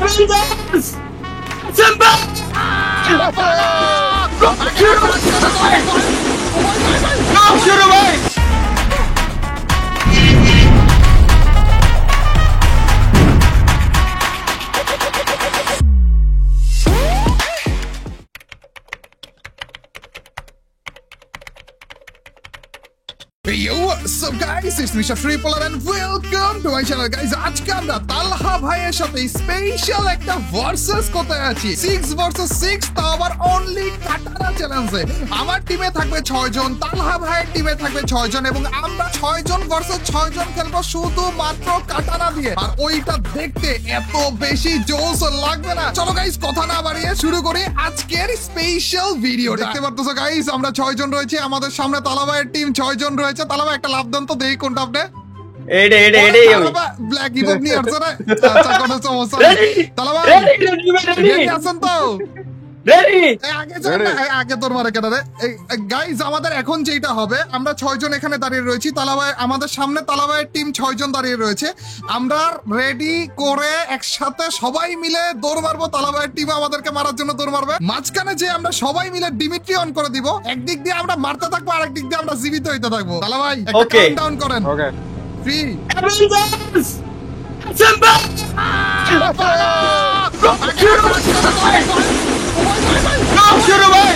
Avengers! Assemble! Go, shoot away! Yo, what's up guys? It's Mr. Tripolar and welcome to my channel guys. আজকে আমরা তালহা ভাইয়ের সাথে special একটা versus করতে যাচ্ছি 6 ভার্সেস 6 তাও আবার অনলি কাটারা চ্যালেঞ্জে। আমার টিমে থাকবে 6 জন, তালহা ভাইয়ের টিমে থাকবে 6 জন এবং আমরা 6 জন ভার্সেস 6 জন খেলবো শুধুমাত্র কাটারা দিয়ে। আর ওইটা দেখতে এত বেশি জোশ লাগবে না। চলো গাইস কথা না বাড়িয়ে শুরু করি আজকের স্পেশাল ভিডিও। দেখতে পারতেছো গাইস আমরা 6 জন রয়েছে, আমাদের সামনে তালহা ভাইয়ের টিম 6 জন রয়েছে। তাহলে একটা লাভ দেন তো দেখি কোনটা আপনি আমি ব্ল্যাক হিপ নিয়ে আসছে না। আচ্ছা কোনো সমস্যা নেই। তাহলে রেডি আছেন তো? রেডি আগে তোর মারে কেন রে গাইস। আমাদের এখন যেটা হবে আমরা 6 জন এখানে দাঁড়িয়ে রয়েছি, তালাবাই আমাদের সামনে তালাবাইয়ের টিম 6 জন দাঁড়িয়ে রয়েছে। আমরা রেডি করে একসাথে সবাই মিলে দৌড় মারবো। তালাবাইয়ের টিম আমাদেরকে মারার জন্য দৌড় মারবে। মাঝখানে যে আমরা সবাই মিলে ডিমিট্রি অন করে দিব, একদিক দিয়ে আমরা মারতে থাকবো আর একদিক দিয়ে আমরা জীবিত হইতে থাকবো। তালাবাই একটা কাউন্টডাউন করেন। ওকে 3 Avengers! Assemble! Go, shoot away!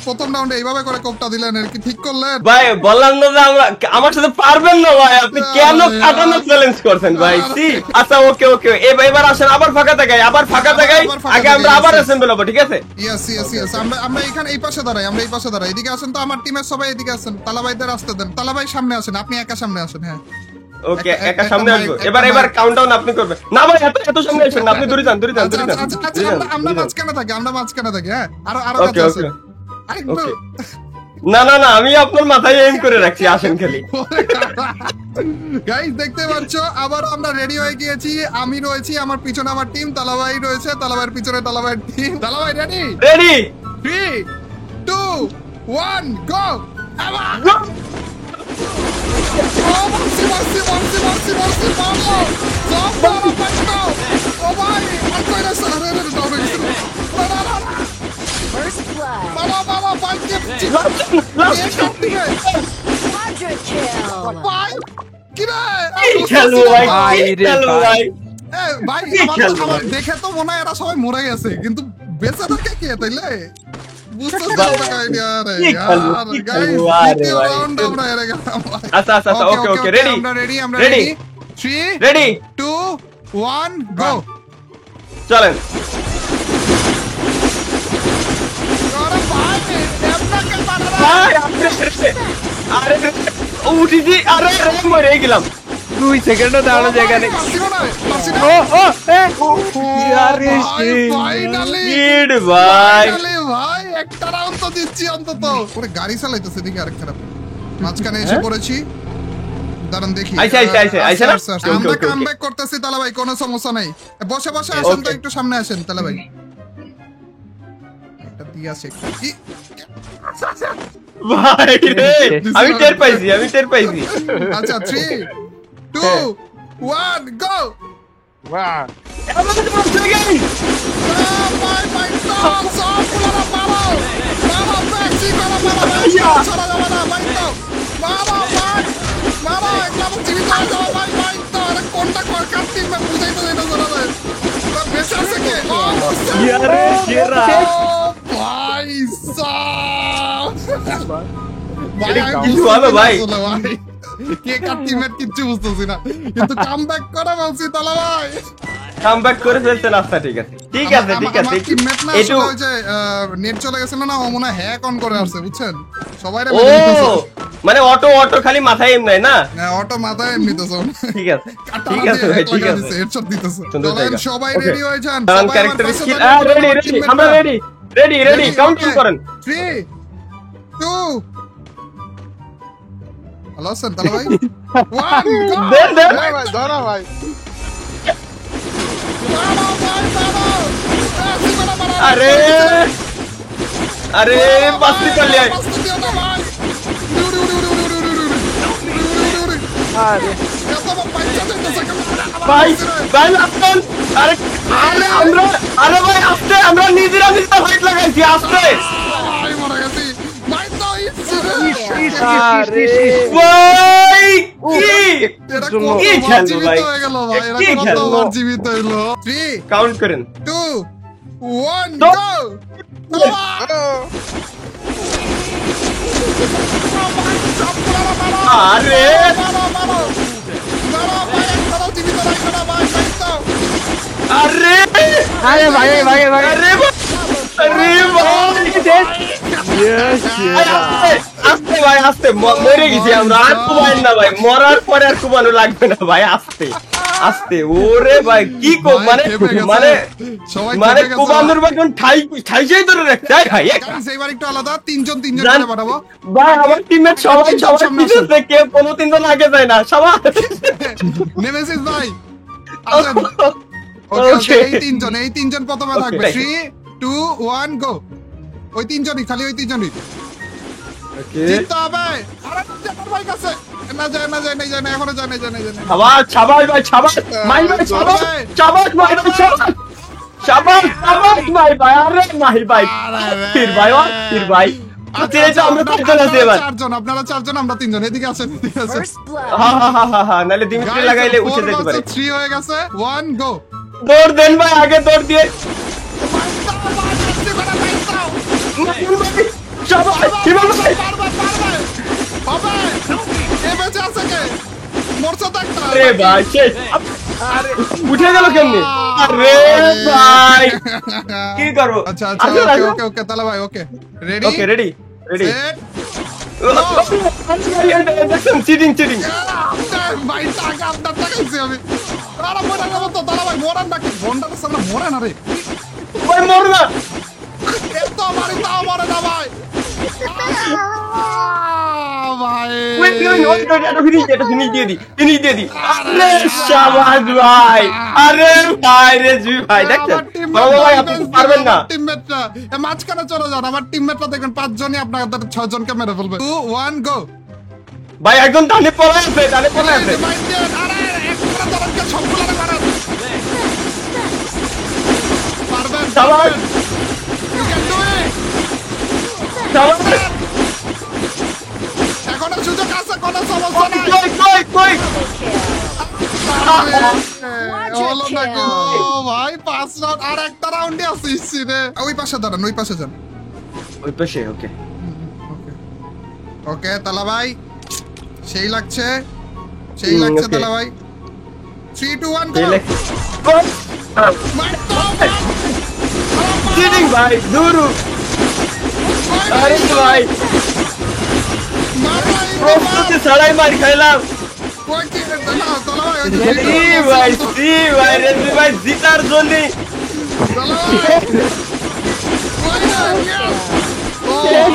প্রথম রাউন্ডে এইভাবে করে কোপটা দিলেন, এর কি ঠিক করলেন? ভাই বললাম না যে আমরা আমার সাথে পারবেন না ভাই, আপনি কেন কাটানো চ্যালেঞ্জ করছেন ভাই? আচ্ছা ওকে ওকে এবার আসেন আবার ফাঁকা জায়গায়, আগে আমরা আবার অ্যাসেম্বল হবো, ঠিক আছে? ইয়েস ইয়েস ইয়েস আমরা এখানে এই পাশে দাঁড়াই, এদিকে আসেন তো, আমার টিমের সবাই এদিকে আসেন। তালাবাইদের আসতে দেন, তালাবাই সামনে আসেন, আপনি একা সামনে আসেন। হ্যাঁ ওকে একা সামনে আসবো। এবার কাউন্টডাউন আপনি করবেন না ভাই, এত সামনে আসেন না, আপনি দূরে যান। আমরা মাঝখানে থাকি। হ্যাঁ আরো ওকে ওকে ওকে না না না আমি আপনার মাথায় এম করে রাখছি, আসেন খালি। গাইস দেখতে পাচ্ছ আবার আমরা রেডি হয়ে গিয়েছি। আমি রয়েছি, আমার পিছনে আমার টিম, তালাবাই রয়েছে, তালাবাইয়ের পিছনে তালাবাইয়ের টিম। তালাবাই রেডি 3 2 1 গো। First blood. Quadra kill. ভাই দেখে তো মনে হয় এরা সবাই মরে গেছে, কিন্তু বেঁচে থাকে কে তাইলে রেডি 3 2 1 গো। চলেন উঠিছি, আরে মরে গেলাম 2 সেকেন্ডও দাঁড়ানো জায়গা নেই। ভাই একটা রাউন্ড তো দিচ্ছি অন্তত। ওরে গাড়ি চালাইতেছে দিকে আরেক খারাপ। মাঝখানে এসে পড়েছি, দাঁড়ান দেখি। আমরা কামব্যাক করতেছি তালাবাই, কোনো সমস্যা নাই। বসে আসেন তো, একটু সামনে আসেন তালাবাই। এটা দিয়ে আসে ভাই রে আমি টের পাইছি আচ্ছা 3 2 1 গো। Wow. কিচ্ছু বুঝতেছি না, কিন্তু কামব্যাক করা বলছি তালাবাই। কামব্যাক করে ফেলছেন। আচ্ছা ঠিক আছে একটু নেট চলে গেছে না, ও মনে হয় হ্যাক অন করে আসছে, বুঝছেন? সবাই মানে অটো খালি মাথায় এমনি না, অটো মাথায় এমনি তো ঠিক আছে হেডশট দিতেছে। সবাই রেডি হয়ে যান, ক্যারেক্টার স্কিল রেডি, আমরা রেডি কাউন্টিং করেন 3 2 ভালো আছেন তালা ভাই? One, go! দেন দেন ভাই ভাই ধরো ভাই দাঁড়াও ভাই, দাঁড়াও! সীমানা বাড়াও। আরে আরে বাস্তি পারলি আয়। বাঁচতে দিও না ভাই। উড়ি, উড়ি, উড়ি, উড়ি, উড়ি, উড়ি, উড়ি, উড়ি, উড়ি, উড়ি। আরে এত বড় বাচ্চা যাইতেছে কেন? ভাই ভাই আসতেন আরে আরে আমরা আরে ভাই আসতে আমরা নিজেরা ফাইট লাগাইছি আসতে ভাই, মরে গেছি। ভাই তো ইচ্ছে রে। আরে ভাই কি এটা জন্য। কত কি বার খেলবো জীবিত ভাই? হয়ে গেল ভাই, এটা কি খেলবো? কতবার জীবিত হইলো? 3, কাউন্ট করেন 2, 1, তো- go! তালা! আরে আরে আরে ভাই ভাই ভাই আরে ভাই আরে ভাই ইয়েস আস্তে ভাই আস্তে মরে গেছি আমরা আর কুমাইন না ভাই মরার পরে আর কুমানো লাগবে না ভাই আস্তে আস্তে ওরে ভাই কি কো মানে মানে মানে কুমানোর ভাই কোন ঠাইছেই ধরে রাখতে ভাই এইবার একটু আলাদা, তিনজন জান- করে পাঠাবো। ভাই আমার টিমমেট সবাই সবাই সামনে আসুন। পিছনে কেউ কোনো তিনজন আগে যায় না সবাই নেমেসিস ভাই আসেন। ওকে ওকে, এই তিনজন প্রথমে Okay, থাকবে। right. 3, 2, 1, go! ওই তিনজনই, খালি ওই তিনজনই ওকে জিততে হবে। আরে আমার ভাই কাছে না যায় না যায় না যায় না, এখনো যায় না যায় না যায় না। সাবাস সাবাস ভাই সাবাস মাই ভাই সাবাস সাবাস মাই ভাই সাবাস সাবাস সাবাস মাই ভাই আরে মাই ভাই ফির ভাই ফির ভাই আমরা চারজন আছি এবার আপনারা চারজন, আমরা তিনজন। এদিকে আছেন, এদিকে আছেন। ফার্স্ট ব্লাড হা নালে দিমিত্রি লাগাইলে উঠে যেতে পারে 3 হয়ে গেছে। 1, go! দৌড় দেন ভাই আগে দৌড় দিয়ে সাবাস হিমাল ভাই আরে ভাই শেষ আরে উঠে গেল কেমনে আরে ভাই কি করব আচ্ছা আচ্ছা, আসুন, ওকে আসুন। ওকে ওকে, তালা ভাই okay, ready okay ready ready set cheating cheating ভাই টাকা আপনার টাকাইছি আমি। আরে মোরা যাবো তো, তালা ভাই মোরান নাকি বন্ডার সামনে মোরা না রে। ভাই মর না এত মারি তাও মরে না ভাই। ভাই ওয়েট ওয়েট এটা ফিনিশ দিয়ে দি আরে শাবাশ ভাই আরে ভাই রেজু ভাই দেখছেন বাবা ভাই আপনি তো পারবেন না টিমমেটরা মাঝখানে চলে যান। আমার টিমমেটরা দেখেন 5 জনই আপনাদের 6 জনকে মেরে ফেলবে। 2, 1, go! ভাই একজন ডানে পড়ে আছে ভাই দেন, আরে একটা তরফকে সবগুলোরে মারেন। পারবেন শাবাশ You can do it! শাবাশ এখনো সুযোগ আছে, কোনো সমস্যা নাই। কই হলো না গো ভাই, 5 রাউন্ড আর একটা রাউন্ডে আছিস রে। ওই পাশে দাঁড়ান, ওই পাশে যান। ওই পাশে ওকে ওকে তালা ভাই, সেই লাগছে সেই লাগছে okay. তালা ভাই। 3, 2, 1, go! মার তো, চিটিং ভাই দুরু আরে ভাই মার ভাই, প্রস্তুতি ছাড়াই মার খাইলাম ওই কি তালা ভাই, ওই যে সি ভাই রেজু ভাই জিতার জন্য তালা ভাই, ওই না, yes! ও ভাই।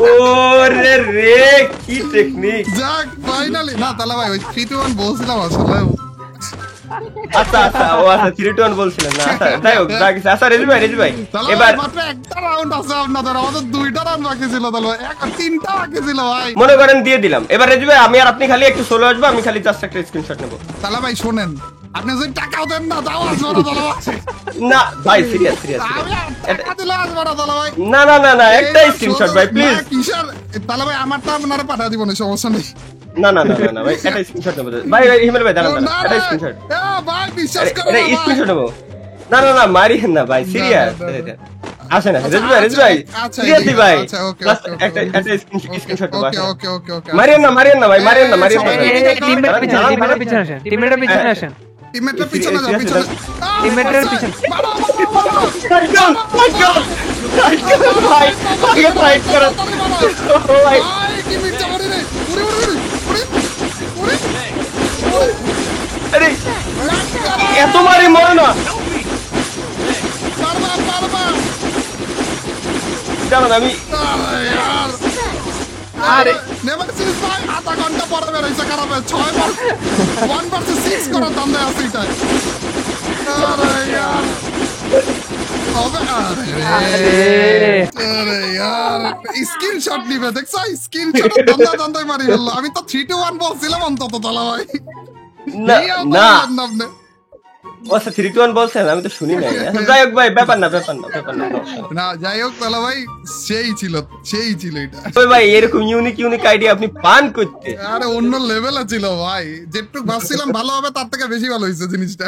ওরে রে কি টেকনিক যাক ফাইনালি না তালা ভাই, ওই 3, 2, 1 বলছিলাম আসলে। আচ্ছা আচ্ছা ও আচ্ছা 3 2 1 বলছিলেন না আচ্ছা যাই হোক যা কিছু আচ্ছা রেজু ভাই তালা এবার ভাই, মাত্র একটা রাউন্ড আছে আপনাদের, আমাদের 2টা রাউন্ড বাকি ছিল। তালা ভাই 3টা বাকি ছিল ভাই। মনে করেন দিয়ে দিলাম এবার রেজু ভাই আমি আর আপনি খালি একটু সোলো আসবো আমি খালি জাস্ট একটা স্ক্রিনশট নেব তালা ভাই শোনেন, আপনি যদি টাকাও দেন না তাও আসবো না তালা ভাই। না ভাই সিরিয়াস আমি আর টাকা দিলে আসবো না তালা ভাই। না একটা স্ক্রিনশট ভাই প্লিজ না, কিসের তালা ভাই, আমারটা আপনারা পাঠিয়ে দিব না, সমস্যা নেই। না ভাই একটা স্ক্রিনশট নেব ভাই হিমেল ভাই দাঁড়ান না, একটা না, স্ক্রিনশট ভাই বিশ্বাস করো এটা না ভাই। স্ক্রিনশট নেব না মারিয়েন না ভাই সিরিয়াস না, না। আসেন আচ্ছা, রেজু ভাই আচ্ছা, সিরিয়াসলি ভাই আচ্ছা, okay, Just okay, একটা okay. একটা স্ক্রিনশট নেব ওকে ওকে ওকে ওকে, মারিয়েন না ভাই মারিয়েন না টিমমেট পিছনে আসেন টিমমেটের পিছনে আসেন টিমমেটরা পিছনে যাও, পিছনে। টিমমেটের পিছনে ভাই আগে ফাইট করো ভাই ভাই কি মির্চা মারি রে, উড়ি উড়ি উড়ি উড়ি উড়ি। আরে এত মারি মরে না পারবা জানেন আমি আরে यार আরে নেভারসিস ভাই আধা ঘন্টা পরে বেরোইছে খারাপ 6 বার 1 ভার্সেস 6 করার ধান্দা আছে এটা আরে यार হবে আরে यार স্ক্রিনশট নিবে দেখছ স্ক্রিনশট ধান্দা মারি গেল আমি তো 3 to 1 বলছিলাম অন্তত তালা ভাই না আচ্ছা 3 to 1 বলছেন আমি তো শুনি নাই যাই হোক ভাই ব্যাপার না না যাই হোক তালা ভাই সেই ছিল এটা ওই ভাই এরকম ইউনিক আইডিয়া আপনি পান করতে আরে অন্য লেভেলে ছিল ভাই যেটুকু ভাবছিলাম ভালো হবে তার থেকে বেশি ভালো হয়েছে জিনিসটা